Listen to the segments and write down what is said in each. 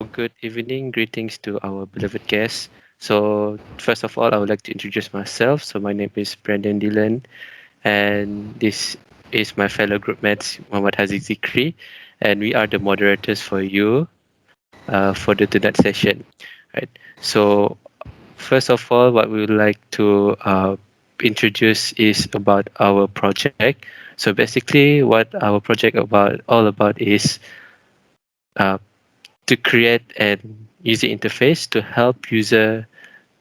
Good evening. Greetings to our beloved guests. So, first of all, I would like to introduce myself. So, my name is Brandon Dillon, and this is my fellow group mates, Muhammad Haziq Zikri, and we are the moderators for you for the tonight session. Right. So, first of all, what we would like to introduce is about our project. So, basically, what our project all about is uh, to create an user interface to help user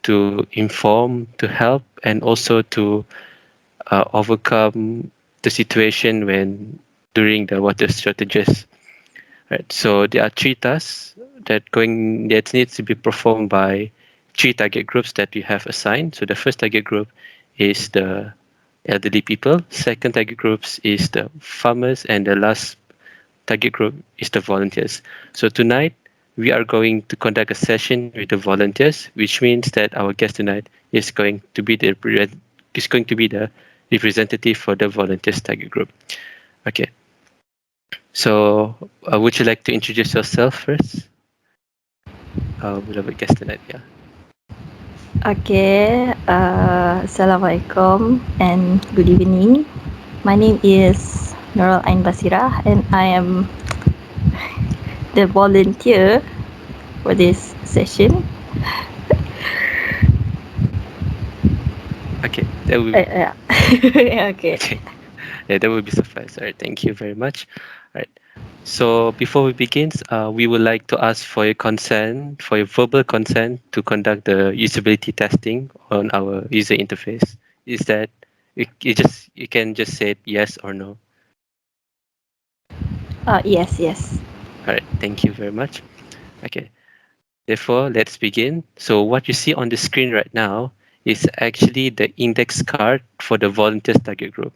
to inform, to help, and also to overcome the situation when during the water shortages. Right. So there are three tasks that needs to be performed by three target groups that we have assigned. So the first target group is the elderly people. Second target groups is the farmers, and the last target group is the volunteers. So tonight we are going to conduct a session with the volunteers, which means that our guest tonight is going to be the representative for the volunteers target group. Okay. So would you like to introduce yourself first, our beloved guest tonight? Yeah. Okay, Assalamualaikum and good evening. My name is Nurul Ain Basirah and I am the volunteer for this session. Okay. That will Yeah. Okay. okay. Yeah, that would be suffice. All right. Thank you very much. All right. So before we begin, we would like to ask for your consent, for your verbal consent to conduct the usability testing on our user interface. Is that you can just say yes or no. Yes, yes. All right, thank you very much. Okay, therefore let's begin. So what you see on the screen right now is actually the index card for the volunteers target group.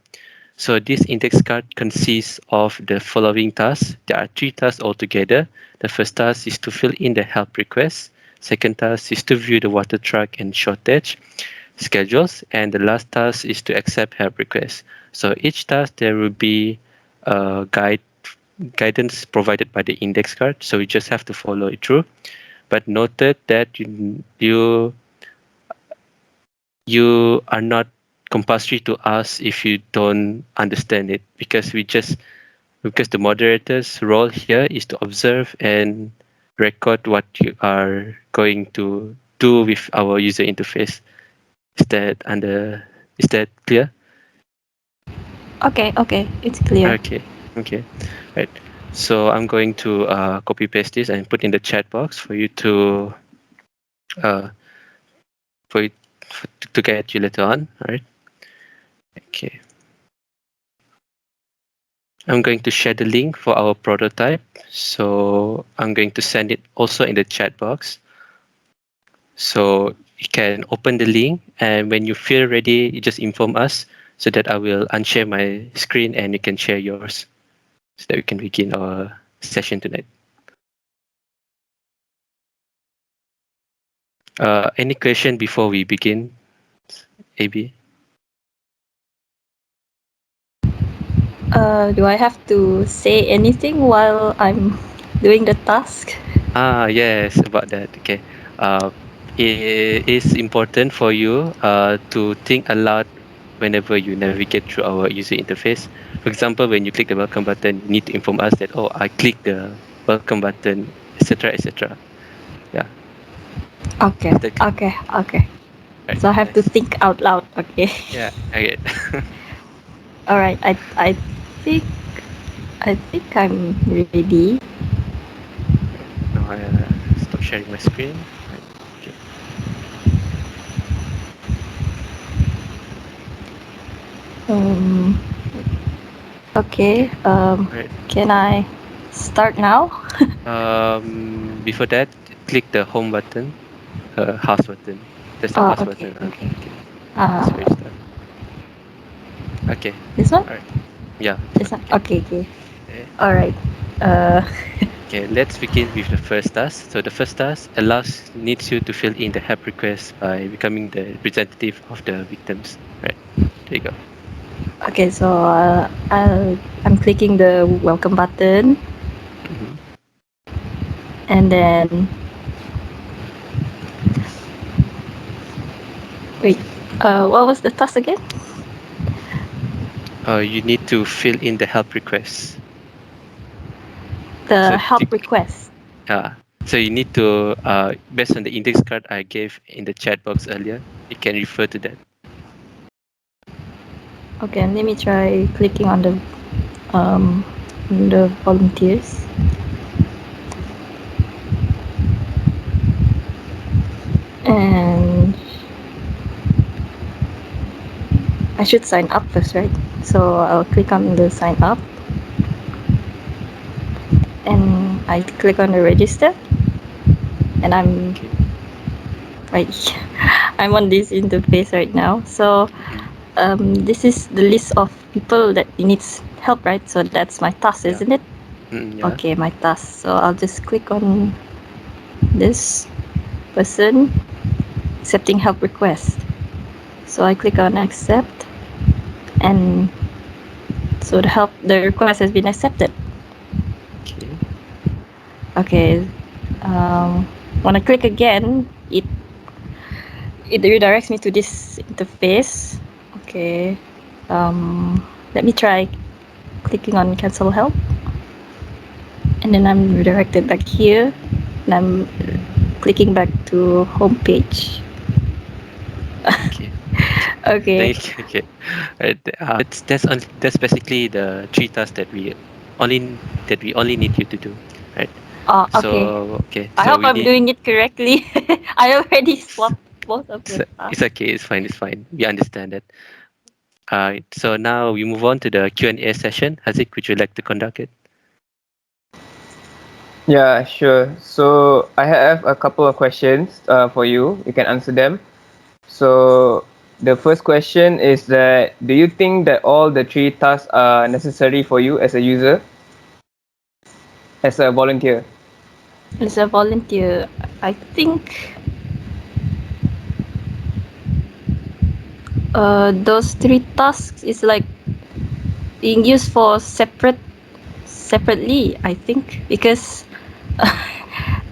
So this index card consists of the following tasks. There are three tasks altogether. The first task is to fill in the help request. Second task is to view the water truck and shortage schedules. And the last task is to accept help requests. So each task there will be a guidance provided by the index card. So you just have to follow it through. But noted that you are not compulsory to ask if you don't understand it, because the moderator's role here is to observe and record what you are going to do with our user interface. Is that clear? Okay, it's clear. Okay, right. So I'm going to copy paste this and put in the chat box for you to uh, for it to get you later on. All right. Okay. I'm going to share the link for our prototype. So I'm going to send it also in the chat box. So you can open the link, and when you feel ready, you just inform us so that I will unshare my screen and you can share yours so that we can begin our session tonight. Any question before we begin, AB? Do I have to say anything while I'm doing the task? Yes, about that. Okay. Uh, it is important for you to think aloud whenever you navigate through our user interface. For example, when you click the welcome button, you need to inform us that, oh, I clicked the welcome button, etc., etc. Yeah. Okay, Is that clear? okay. Right. So I have to Nice. think out loud. Okay. Yeah. I get. All right. Think I think I'm ready. Right. Now I stop sharing my screen. Right. Okay. Um. Okay. Okay. Right. Can I start now? Before that, click the home button, house button. That's the house Okay. button. Okay. Okay. Uh, That's where you start. Okay. this one? All right. Yeah, this This one. one? Okay. Okay. Okay. Okay. All right. Uh. Okay. Let's begin with the first task. So the first task allows needs you to fill in the help request by becoming the representative of the victims. Right. There you go. Okay. So I'm clicking the welcome button, Mm-hmm. and then wait, what was the task again? You need to fill in the help request. The So help request. uh, so you need to based on the index card I gave in the chat box earlier, you can refer to that. Okay, let me try clicking um on the volunteers. And I should sign up first, right? So I'll click on the sign up and I click on the register and I'm Okay. right. I'm on this interface right now. So Mm, this is the list of people that needs help, right? So that's my task, yeah. isn't it? Yeah. Okay, my task. So I'll just click on this person accepting help request. So I click on accept, and so the request has been accepted. Okay. Okay. Um, when I click again, it redirects me to this interface. Okay. Let me try clicking on cancel help, and then I'm redirected back here, and I'm clicking back to home page. Okay. Okay. Thank you. Okay. That's basically the three tasks that we only need you to do, right? Okay. So okay. I So hope we I'm need. doing it correctly. I already swapped both of the It's tasks. okay. It's fine. It's fine. We understand that. So now we move on to the Q&A session. Hazik, would you like to conduct it? Yeah, sure. So I have a couple of questions for you. You can answer them. So the first question is that do you think that all the three tasks are necessary for you as a user, as a volunteer? As a volunteer, I think those three tasks is like being used for separately. I think because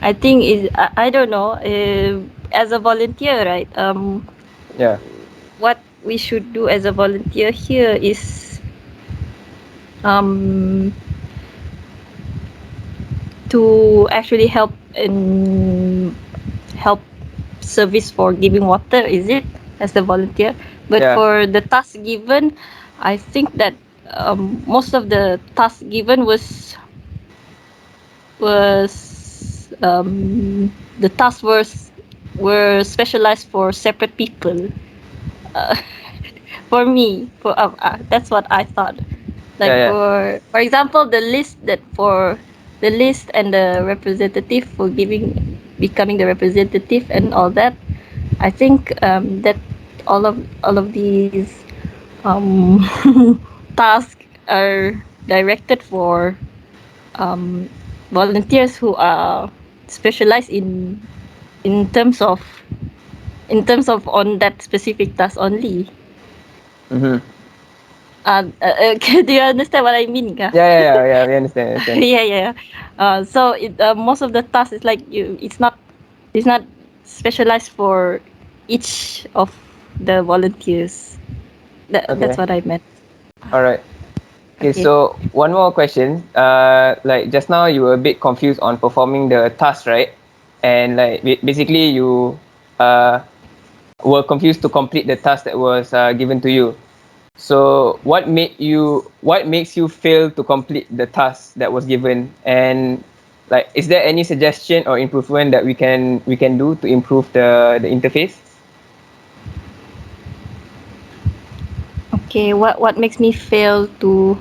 I think I don't know. As a volunteer, right? Yeah, What we should do as a volunteer here is um to actually help service for giving water, is it, as a volunteer? But yeah, for the task given, I think that most of the task given was the tasks were specialized for separate people. uh, for me, that's what I thought. Like yeah, yeah. for example, the list and the representative for becoming the representative and all that. I think that all of these um, tasks are directed for um, volunteers who are specialized in in terms of on that specific task only. Mm-hmm. Do you understand what I mean, Ka? Yeah, yeah, yeah, yeah. We understand, understand. Yeah, yeah. So most of the tasks is like it's not specialized for each of the volunteers. That's Okay, what I meant. all right. Okay, Okay. so one more question. Like just now you were a bit confused on performing the task, right? And like basically you uh were confused to complete the task that was given to you. So what makes you fail to complete the task that was given? And like is there any suggestion or improvement that we can do to improve the interface Okay. What makes me fail to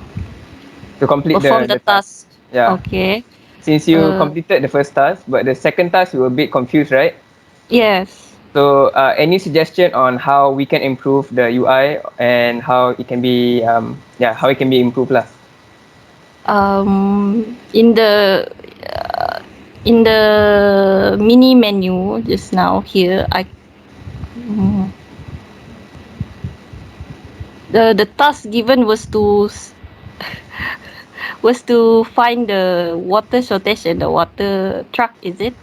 to complete perform the the task? task? Yeah. Okay. Since you Uh, completed the first task, but the second task you were a bit confused, right? yes. So any suggestion on how we can improve the UI and how it can be how it can be improved lah. In uh, the mini menu just now here, mm, the task given was to was to find the water shortage and the water truck. Is it?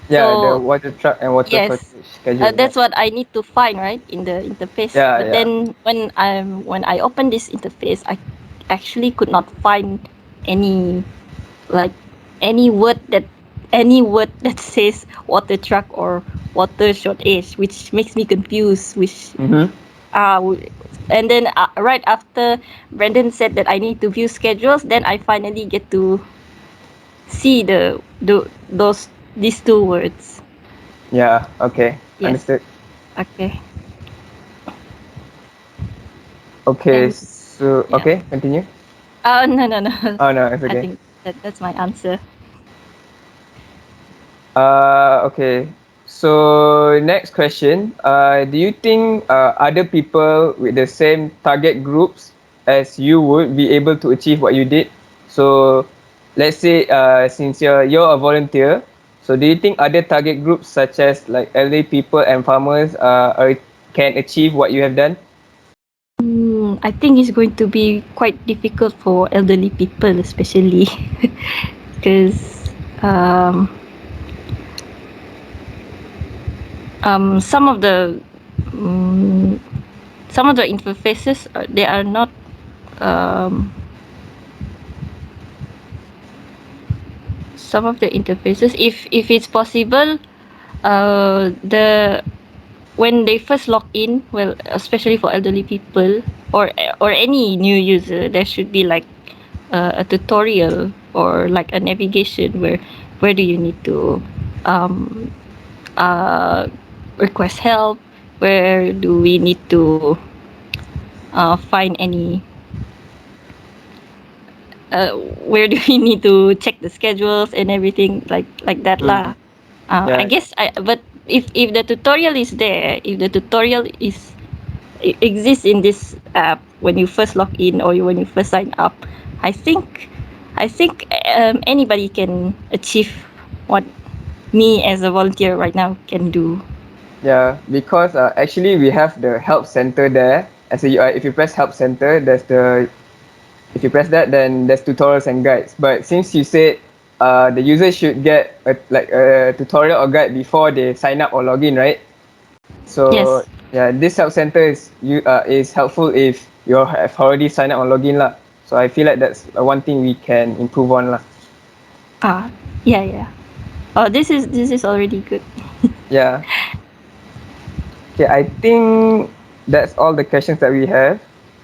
Yeah, the So water truck and water yes, shortage schedule. Yeah. that's what I need to find, right, in the interface. Yeah, But yeah. then when I opened this interface, I actually could not find any, like, any word that any word that says water truck or water shortage, which makes me confused. Which Mm-hmm. w- and then right after Brandon said that I need to view schedules, then I finally get to see the those these two words. Yeah. Okay. Yes. Understood. Okay. Okay. And So yeah. okay, continue. Oh, no, no, no. Oh no, it's I okay. think that's my answer. Okay. So next question. Do you think other people with the same target groups as you would be able to achieve what you did? So let's say since you're a volunteer, so do you think other target groups such as like elderly people and farmers can achieve what you have done? I think it's going to be quite difficult for elderly people, especially because um, some of the um, some of the interfaces they are not um, some of the interfaces, if it's possible, the when they first log in, well, especially for elderly people or any new user, there should be like a tutorial or like a navigation where do you need to um, uh, request help, where do we need to find any uh, where do we need to check the schedules and everything like that Mm. lah. I Yeah. guess but if the tutorial is there, if the tutorial exists in this app when you first log in or when you first sign up, I think anybody can achieve what me as a volunteer right now can do. Yeah, because actually we have the help center there. As a, if you press help center, there's the if you press that, then there's tutorials and guides. But since you said the user should get like a tutorial or guide before they sign up or log in, right? So Yes. yeah, this help center is helpful if you have already signed up or login lah. So I feel like that's one thing we can improve on lah. Ah, yeah, yeah. Oh, this is already good. Yeah. Okay, I think that's all the questions that we have.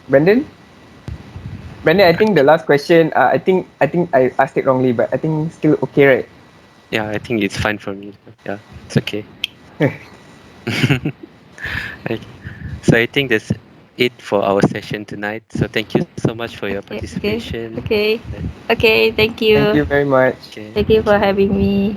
Brandon? Brandon, I think the last question, I think I asked it wrongly, but I think still okay, right? Yeah, I think it's fine for me. Yeah, it's okay. Right. So I think that's it for our session tonight. So thank you so much for your Okay, okay, participation. okay, okay. Thank Thank you. you very much. Okay, Thank you thank for you. having me.